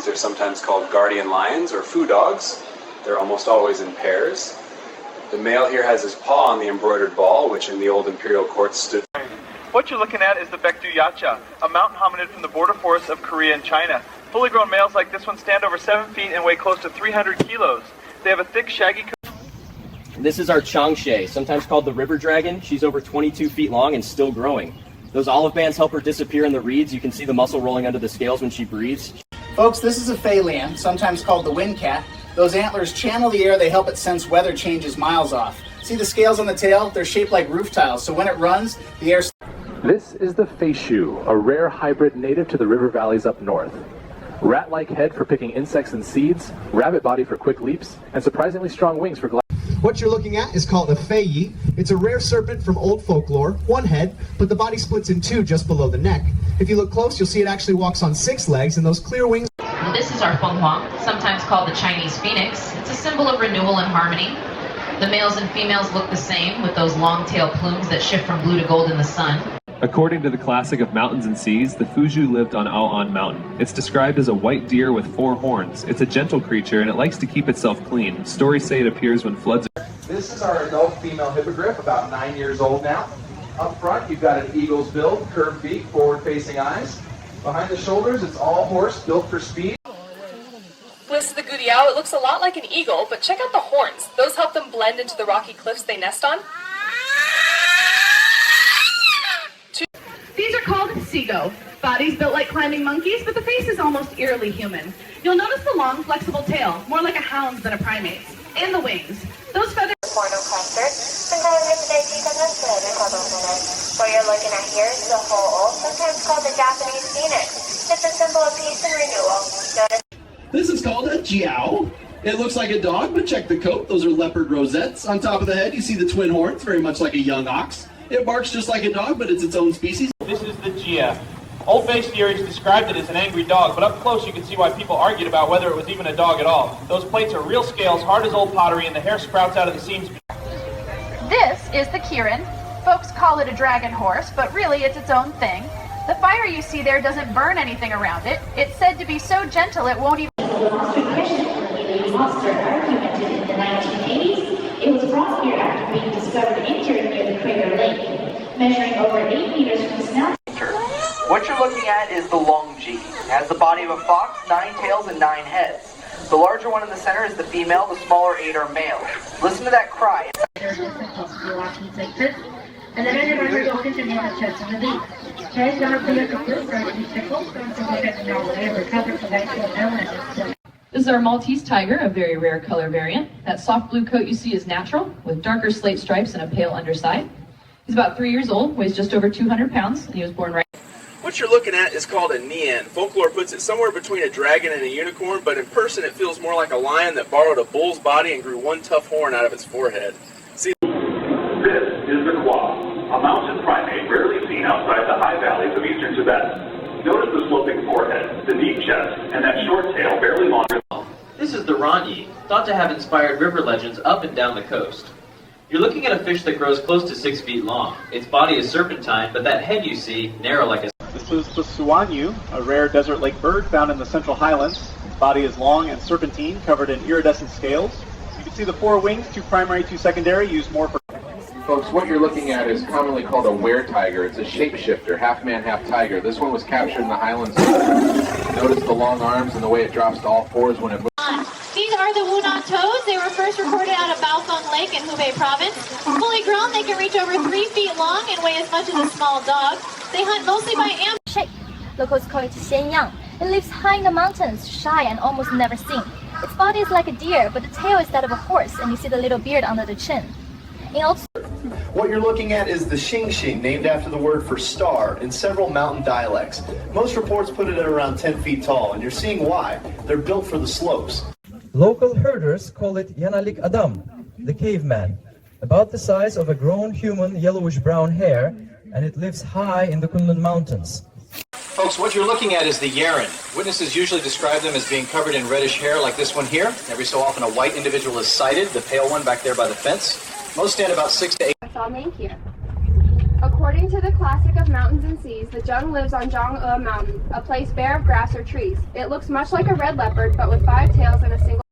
These are sometimes called guardian lions or foo dogs. They're almost always in pairs. The male here has his paw on the embroidered ball, which in the old imperial courts stood. What you're looking at is the Bectu yacha, a mountain hominid from the border forests of Korea and China. Fully grown males like this one stand over 7 feet and weigh close to 300 kilos. They have a thick, shaggy coat. This is our Chong shay, sometimes called the river dragon. She's over 22 feet long and still growing. Those olive bands help her disappear in the reeds. You can see the muscle rolling under the scales when she breathes. Folks, this is a fei lian, sometimes called the wind cat. Those antlers channel the air, they help it sense weather changes miles off. See the scales on the tail? They're shaped like roof tiles, so when it runs, the air... This is the Fuju, a rare hybrid native to the river valleys up north. Rat-like head for picking insects and seeds, rabbit body for quick leaps, and surprisingly strong wings for What you're looking at is called a fei. It's a rare serpent from old folklore, one head, but the body splits in two just below the neck. If you look close, you'll see it actually walks on 6 legs, and those clear wings... This is our fenghuang, sometimes called the Chinese phoenix. It's a symbol of renewal and harmony. The males and females look the same, with those long tail plumes that shift from blue to gold in the sun. According to the classic of mountains and seas, the Fuju lived on Ao'an Mountain. It's described as a white deer with 4 horns. It's a gentle creature and it likes to keep itself clean. Stories say it appears when floods are... This is our adult female hippogriff, about 9 years old now. Up front, you've got an eagle's build, curved beak, forward-facing eyes. Behind the shoulders, it's all horse, built for speed. This is the gudiao. It looks a lot like an eagle, but check out the horns. Those help them blend into the rocky cliffs they nest on. These are called Sego. Bodies built like climbing monkeys, but the face is almost eerily human. You'll notice the long, flexible tail, more like a hound's than a primate's. And the wings. Those feathers... What you're looking at here is the whole, sometimes called the Japanese phoenix. It's a symbol of peace and renewal. This is called a jiao. It looks like a dog, but check the coat. Those are leopard rosettes. On top of the head, you see the twin horns, very much like a young ox. It barks just like a dog, but it's its own species. This is the Jia. Old-based theories described it as an angry dog, but up close you can see why people argued about whether it was even a dog at all. Those plates are real scales, hard as old pottery, and the hair sprouts out of the seams. This is the Kieran. Folks call it a dragon horse, but really it's its own thing. The fire you see there doesn't burn anything around it. It's said to be so gentle it won't even... The monster question the monster argumented in the 1980s. It was brought here after being discovered injured near the crater lake, measuring over 8 meters from the snout. What you're looking at is the Longji. It has the body of a fox, 9 tails, and 9 heads. The larger one in the center is the female, the smaller 8 are male. Listen to that cry. This is our Maltese tiger, a very rare color variant. That soft blue coat you see is natural, with darker slate stripes and a pale underside. He's about 3 years old, weighs just over 200 pounds, and he was born right... What you're looking at is called a nian. Folklore puts it somewhere between a dragon and a unicorn, but in person it feels more like a lion that borrowed a bull's body and grew one tough horn out of its forehead. See? This is the kwa, a mountain primate rarely seen outside the high valleys of eastern Tibet. Notice the sloping forehead, the deep chest, and that short tail barely longer. This is the Rani, thought to have inspired river legends up and down the coast. You're looking at a fish that grows close to 6 feet long. Its body is serpentine, but that head you see, narrow like a... This is the Suanyu, a rare desert lake bird found in the Central Highlands. Its body is long and serpentine, covered in iridescent scales. You can see the 4 wings, 2 primary, 2 secondary, used more for... Folks, what you're looking at is commonly called a were-tiger. It's a shapeshifter, half man, half tiger. This one was captured in the highlands. Notice the long arms and the way it drops to all 4s when it moves. These are the Wunan toads. They were first reported out of Baofeng Lake in Hubei province. Fully grown, they can reach over 3 feet long and weigh as much as a small dog. They hunt mostly by ambush. Shay. Locals call it Yang. It lives high in the mountains, shy and almost never seen. Its body is like a deer, but the tail is that of a horse, and you see the little beard under the chin. What you're looking at is the Shing, named after the word for star, in several mountain dialects. Most reports put it at around 10 feet tall, and you're seeing why. They're built for the slopes. Local herders call it Yanalik Adam, the caveman, about the size of a grown human yellowish-brown hare, and it lives high in the Kunlun Mountains. Folks, what you're looking at is the Yeren. Witnesses usually describe them as being covered in reddish hair like this one here. Every so often a white individual is sighted, the pale one back there by the fence. Most stand about 6 to 8. What's our name here? According to the classic of mountains and seas, the Jung lives on Jong Mountain, a place bare of grass or trees. It looks much like a red leopard, but with 5 tails and a single